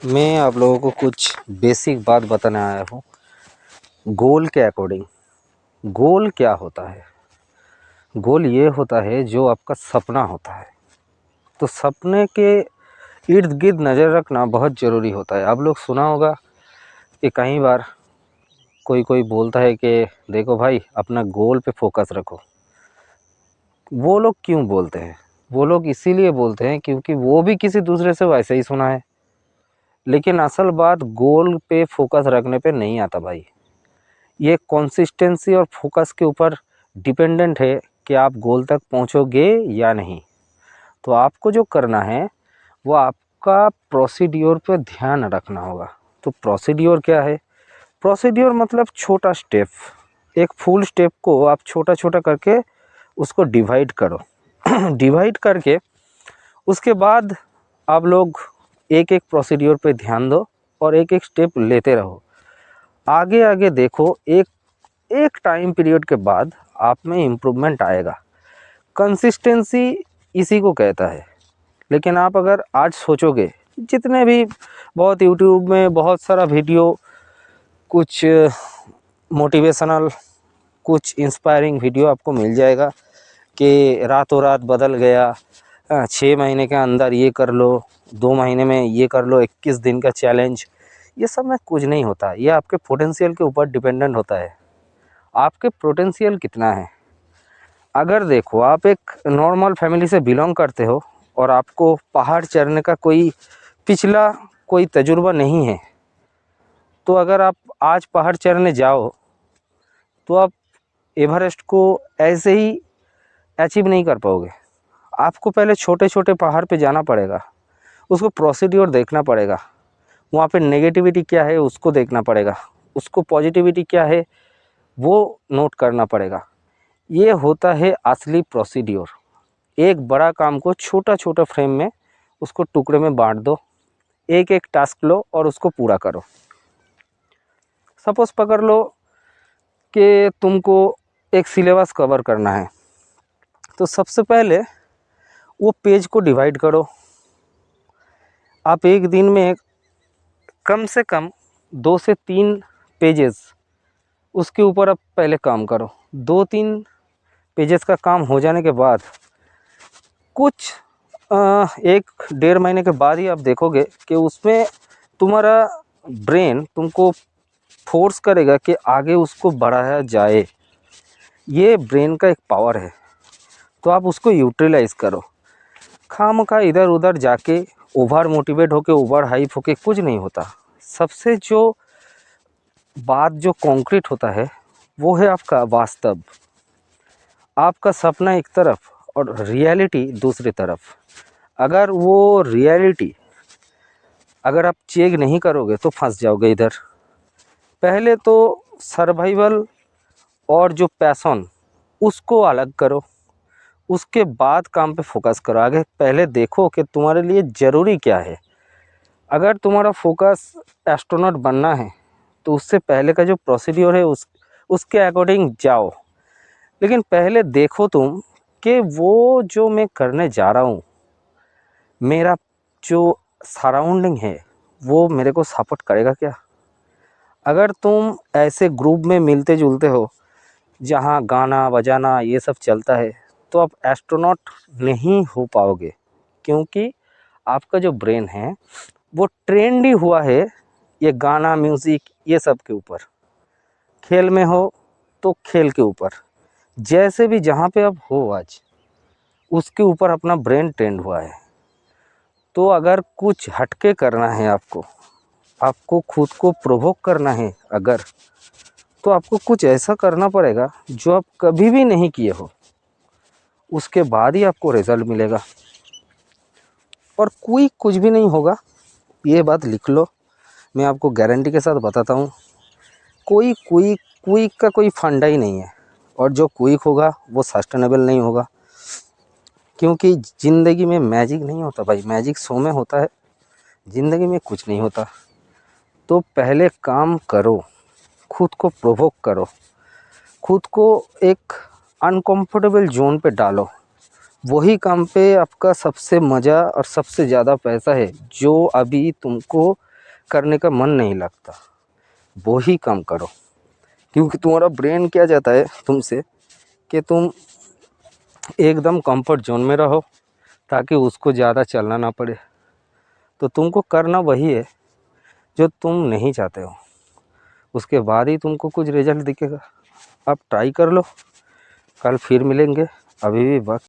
मैं आप लोगों को कुछ बेसिक बात बताने आया हूँ। गोल के अकॉर्डिंग गोल क्या होता है? गोल ये होता है जो आपका सपना होता है। तो सपने के इर्द गिर्द नज़र रखना बहुत ज़रूरी होता है। आप लोग सुना होगा कि कई बार कोई बोलता है कि देखो भाई, अपना गोल पे फोकस रखो। वो लोग क्यों बोलते हैं? वो लोग इसीलिए बोलते हैं क्योंकि वो भी किसी दूसरे से वैसे ही सुना है। लेकिन असल बात गोल पे फोकस रखने पे नहीं आता भाई। ये कंसिस्टेंसी और फोकस के ऊपर डिपेंडेंट है कि आप गोल तक पहुंचोगे या नहीं। तो आपको जो करना है वो आपका प्रोसीड्योर पे ध्यान रखना होगा। तो प्रोसीड्योर क्या है? प्रोसीड्योर मतलब छोटा स्टेप। एक फुल स्टेप को आप छोटा छोटा करके उसको डिवाइड करो। डिवाइड करके उसके बाद आप लोग एक एक प्रोसीड्योर पे ध्यान दो और एक एक स्टेप लेते रहो। आगे आगे देखो, एक एक टाइम पीरियड के बाद आप में इम्प्रूवमेंट आएगा। कंसिस्टेंसी इसी को कहता है। लेकिन आप अगर आज सोचोगे, जितने भी बहुत यूट्यूब में बहुत सारा वीडियो, कुछ मोटिवेशनल, कुछ इंस्पायरिंग वीडियो आपको मिल जाएगा कि रातों रात बदल गया, 6 महीने के अंदर ये कर लो, 2 महीने में ये कर लो, 21 दिन का चैलेंज। ये सब में कुछ नहीं होता। ये आपके पोटेंशियल के ऊपर डिपेंडेंट होता है। आपके पोटेंशियल कितना है? अगर देखो, आप एक नॉर्मल फैमिली से बिलोंग करते हो और आपको पहाड़ चढ़ने का पिछला कोई तजुर्बा नहीं है, तो अगर आप आज पहाड़ चढ़ने जाओ तो आप एवरेस्ट को ऐसे ही अचीव नहीं कर पाओगे। आपको पहले छोटे छोटे पहाड़ पे जाना पड़ेगा, उसको प्रोसीड्योर देखना पड़ेगा, वहाँ पे नेगेटिविटी क्या है उसको देखना पड़ेगा, उसको पॉजिटिविटी क्या है वो नोट करना पड़ेगा। ये होता है असली प्रोसीड्योर। एक बड़ा काम को छोटा छोटा फ्रेम में उसको टुकड़े में बांट दो, एक एक टास्क लो और उसको पूरा करो। सपोज़ पकड़ लो कि तुमको एक सिलेबस कवर करना है, तो सबसे पहले वो पेज को डिवाइड करो। आप एक दिन में कम से कम 2 से 3 पेजेस उसके ऊपर आप पहले काम करो। 2-3 पेजेस का काम हो जाने के बाद कुछ 1-1.5 महीने के बाद ही आप देखोगे कि उसमें तुम्हारा ब्रेन तुमको फोर्स करेगा कि आगे उसको बढ़ाया जाए। ये ब्रेन का एक पावर है, तो आप उसको यूटिलाइज़ करो। खामखा इधर उधर जाके ओवर मोटिवेट होके ओवर हाइप होके कुछ नहीं होता। सबसे जो बात जो कॉन्क्रीट होता है वो है आपका वास्तव। आपका सपना एक तरफ और रियलिटी दूसरी तरफ। अगर वो रियलिटी अगर आप चेक नहीं करोगे तो फंस जाओगे इधर। पहले तो सर्वाइवल और जो पैशन उसको अलग करो, उसके बाद काम पे फोकस करो। आगे पहले देखो कि तुम्हारे लिए ज़रूरी क्या है। अगर तुम्हारा फोकस एस्ट्रोनॉट बनना है तो उससे पहले का जो प्रोसीड्योर है उसके अकॉर्डिंग जाओ। लेकिन पहले देखो तुम कि वो जो मैं करने जा रहा हूँ, मेरा जो सराउंडिंग है वो मेरे को सपोर्ट करेगा क्या? अगर तुम ऐसे ग्रुप में मिलते जुलते हो जहाँ गाना बजाना ये सब चलता है, तो आप एस्ट्रोनॉट नहीं हो पाओगे। क्योंकि आपका जो ब्रेन है वो ट्रेंड ही हुआ है ये गाना म्यूज़िक ये सब के ऊपर। खेल में हो तो खेल के ऊपर, जैसे भी जहाँ पे आप हो आज उसके ऊपर अपना ब्रेन ट्रेंड हुआ है। तो अगर कुछ हटके करना है आपको खुद को प्रोवोक करना है अगर, तो आपको कुछ ऐसा करना पड़ेगा जो आप कभी भी नहीं किए हो, उसके बाद ही आपको रिज़ल्ट मिलेगा। और कोई कुछ भी नहीं होगा, ये बात लिख लो। मैं आपको गारंटी के साथ बताता हूँ, कोई क्विक का कोई फंडा ही नहीं है। और जो क्विक होगा वो सस्टेनेबल नहीं होगा। क्योंकि ज़िंदगी में मैजिक नहीं होता भाई, मैजिक शो में होता है, ज़िंदगी में कुछ नहीं होता। तो पहले काम करो, खुद को प्रोवोक करो, खुद को एक अनकंफर्टेबल जोन पे डालो। वही काम पे आपका सबसे मज़ा और सबसे ज़्यादा पैसा है जो अभी तुमको करने का मन नहीं लगता, वो ही कम करो। क्योंकि तुम्हारा ब्रेन क्या चाहता है तुमसे कि तुम एकदम कंफर्ट जोन में रहो, ताकि उसको ज़्यादा चलना ना पड़े। तो तुमको करना वही है जो तुम नहीं चाहते हो, उसके बाद ही तुमको कुछ रिजल्ट दिखेगा। आप ट्राई कर लो, कल फिर मिलेंगे। अभी भी वक्त